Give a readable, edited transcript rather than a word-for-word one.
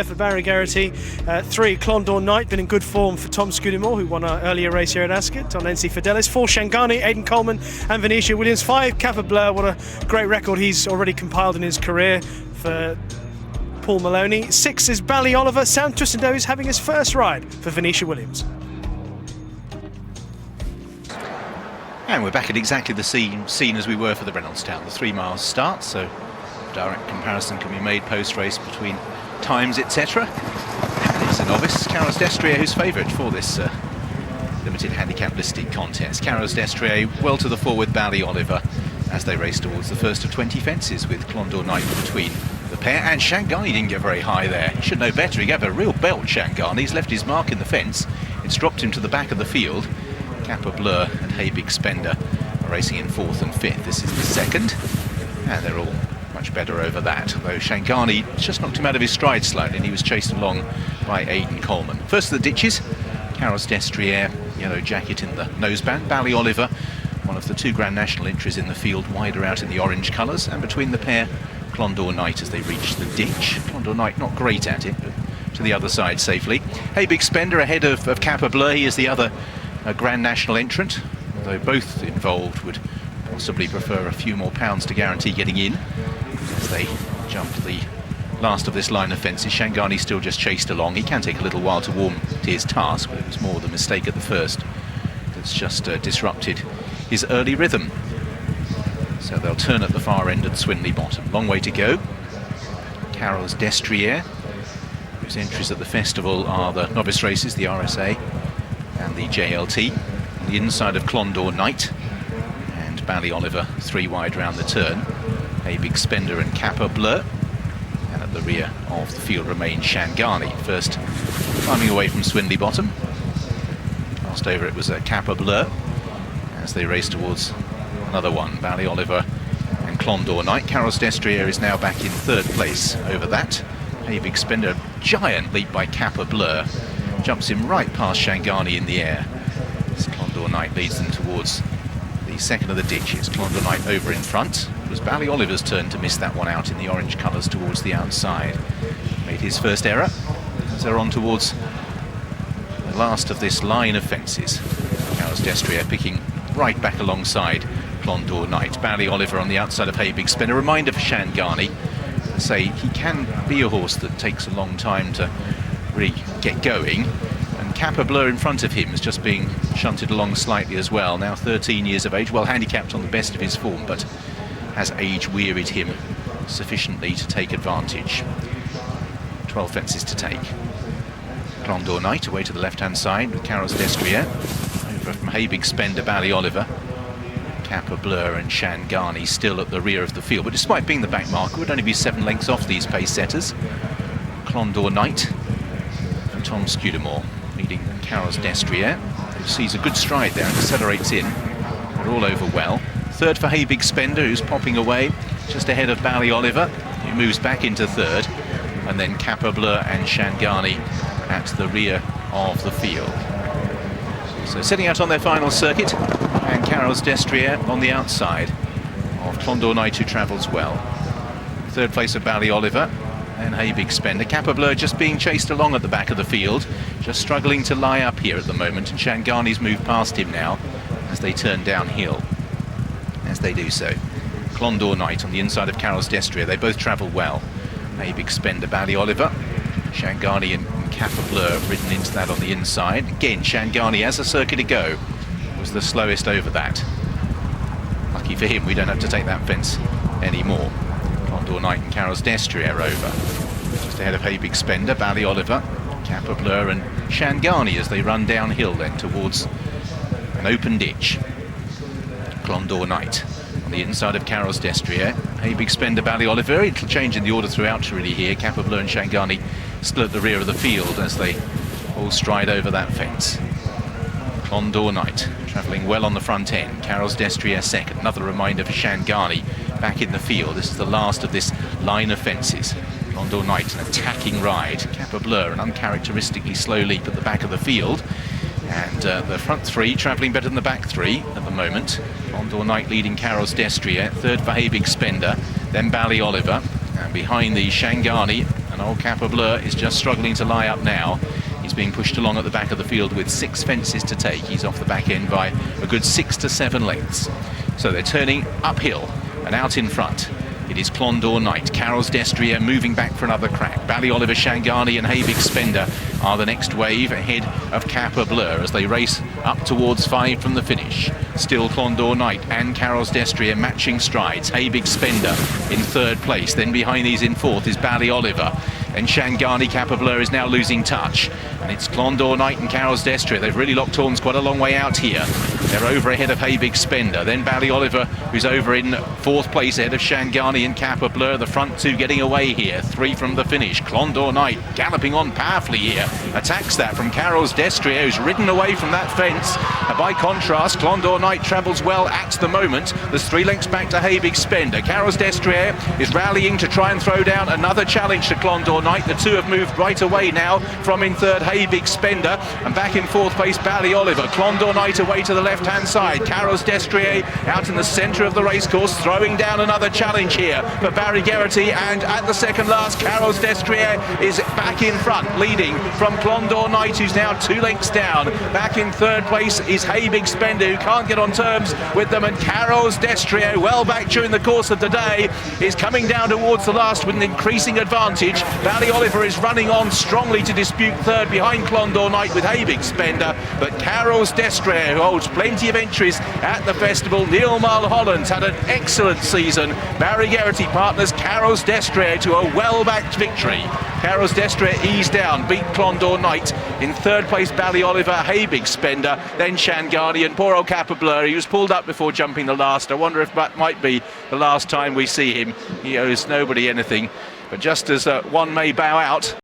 For Barry Garrity, 3 Clondaw Knight, been in good form for Tom Scudamore, who won our earlier race here at Ascot on NC Fidelis. 4 Shangani, Aidan Coleman and Venetia Williams. 5 Kappa Blur, what a great record he's already compiled in his career for Paul Maloney. 6 is Ballyoliver. Sam Twissendoe is having his first ride for Venetia Williams. And we're back at exactly the scene as we were for the Reynoldstown. The 3 miles start, so direct comparison can be made post-race between times, etc. And it's a novice, Carole Destrier, who's favourite for this limited handicap listed contest. Carole Destrier well to the fore with Ballyoliver as they race towards the first of 20 fences, with Clondaw Knight between the pair. And Shangani didn't get very high there. He should know better. He gave a real belt, Shangani. He's left his mark in the fence. It's dropped him to the back of the field. Kappa Blur and Hey Big Spender are racing in 4th and 5th. This is the 2nd, and they're all much better over that, though Shangani just knocked him out of his stride slightly, and he was chased along by Aidan Coleman. First of the ditches, Carole Destrier, yellow jacket in the noseband. Ballyoliver, one of the 2 Grand National entries in the field, wider out in the orange colours, and between the pair, Clondaw Knight as they reach the ditch. Clondaw Knight not great at it, but to the other side safely. Hey Big Spender ahead of Kappa Blur. He is the other Grand National entrant, although both involved would possibly prefer a few more pounds to guarantee getting in as they jump the last of this line of fences. Shangani still just chased along. He can take a little while to warm to his task, but it was more the mistake at the first that's just disrupted his early rhythm. So they'll turn at the far end at Swinley Bottom. Long way to go. Carole Destrier, whose entries at the festival are the novice races, the RSA and the JLT. On the inside of Clondaw Knight and Ballyoliver, 3 wide round the turn. Hey Big Spender and Kappa Blur, and at the rear of the field remains Shangani. First climbing away from Swinley Bottom. Last over it was a Kappa Blur as they race towards another one, Ballyoliver and Clondaw Knight. Carole Destrier is now back in 3rd place over that. Hey Big Spender, giant leap by Kappa Blur, jumps him right past Shangani in the air. As Clondaw Knight leads them towards the 2nd of the ditches. Clondaw Knight over in front. It was Ballyoliver's turn to miss that one out in the orange colours towards the outside. Made his first error as they're on towards the last of this line of fences. Carole Destrier picking right back alongside Clondaw Knight. Ballyoliver on the outside of Hey Big Spin. A reminder for Shangani, to say he can be a horse that takes a long time to really get going. And Kappa Blur in front of him is just being shunted along slightly as well. Now 13 years of age, well handicapped on the best of his form, but has age wearied him sufficiently to take advantage. 12 fences to take. Clondaw Knight away to the left-hand side with Carole Destrier. Over from Hey Big Spender, Ballyoliver. Kappa Blur and Shangani still at the rear of the field, but despite being the back marker, would only be 7 lengths off these pace setters. Clondaw Knight and Tom Scudamore leading Carole Destrier, who sees a good stride there and accelerates in. They're all over well. 3rd for Hey Big Spender, who's popping away just ahead of Ballyoliver, who moves back into 3rd, and then Kappa Blur and Shangani at the rear of the field. So setting out on their final circuit, and Carole Destrier on the outside of Clondaw Knight, who travels well. 3rd place of Ballyoliver and Hey Big Spender. Kappa Blur just being chased along at the back of the field, just struggling to lie up here at the moment, and Shangani's moved past him now as they turn downhill. As they do so, Clondaw Knight on the inside of Carole Destrier. They both travel well. Hey Big Spender, Ballyoliver, Shangani and Kappa Blur ridden into that on the inside. Again, Shangani has a circuit to go. Was the slowest over that. Lucky for him, we don't have to take that fence anymore. Clondaw Knight and Carole Destrier over. Just ahead of Hey Big Spender, Ballyoliver, Kappa Blur and Shangani as they run downhill then towards an open ditch. Clondaw Knight on the inside of Carole Destrier. Hey Big Spender, Ballyoliver. It'll change in the order throughout really here. Kappa Blur and Shangani still at the rear of the field as they all stride over that fence. Clondaw Knight travelling well on the front end. Carole Destrier 2nd. Another reminder for Shangani back in the field. This is the last of this line of fences. Clondaw Knight, an attacking ride. Kappa Blur, an uncharacteristically slow leap at the back of the field. And the front 3 travelling better than the back 3 at the moment. Clondaw Knight leading Carole Destrier. 3rd for Hey Big Spender. Then Ballyoliver. And behind the Shangani, an Carole Bleu is just struggling to lie up now. He's being pushed along at the back of the field with 6 fences to take. He's off the back end by a good 6 to 7 lengths. So they're turning uphill and out in front. It is Clondaw Knight, Carole's Destrier moving back for another crack. Ballyoliver, Shangani and Hey Big Spender are the next wave ahead of Bleu as they race up towards 5 from the finish. Still Clondaw Knight and Carole's Destrier matching strides. Hey Big Spender in 3rd place. Then behind these in 4th is Ballyoliver. And Shangani Bleu is now losing touch. And it's Clondaw Knight and Carole's Destrier. They've really locked horns quite a long way out here. They're over ahead of Hey Big Spender. Then Ballyoliver, who's over in 4th place ahead of Shangani and Bleu. The front 2 getting away here. 3 from the finish. Clondaw Knight galloping on powerfully here. Attacks that from Carole's Destrier, who's ridden away from that fence. And by contrast, Clondaw Knight travels well at the moment. There's 3 lengths back to Hey Big Spender. Carole's Destrier is rallying to try and throw down another challenge to Clondaw Knight. The 2 have moved right away now from in 3rd Hey Big Spender, and back in 4th place Ballyoliver. Clondaw Knight away to the left-hand side. Carole's Destrier out in the centre of the racecourse, throwing down another challenge here for Barry Geraghty, and at the second last, Carole's Destrier is back in front, leading from Clondaw Knight, who's now 2 lengths down. Back in 3rd place is Hey Big Spender, who can't get on terms with them, and Carole's Destrier, well back during the course of the day, is coming down towards the last with an increasing advantage. Ballyoliver is running on strongly to dispute 3rd behind Clondaw Knight with Hey Big Spender, but Carole's Destrier, who holds plenty of entries at the festival. Neil Mulholland's had an excellent season. Barry Geraghty partners Carole's Destrier to a well-backed victory. Carole's Destrier eased down, beat Clondaw Knight. In 3rd place Ballyoliver, Hey Big Spender, then Shangani and poor old Bleu. He was pulled up before jumping the last. I wonder if that might be the last time we see him. He owes nobody anything. But just as one may bow out,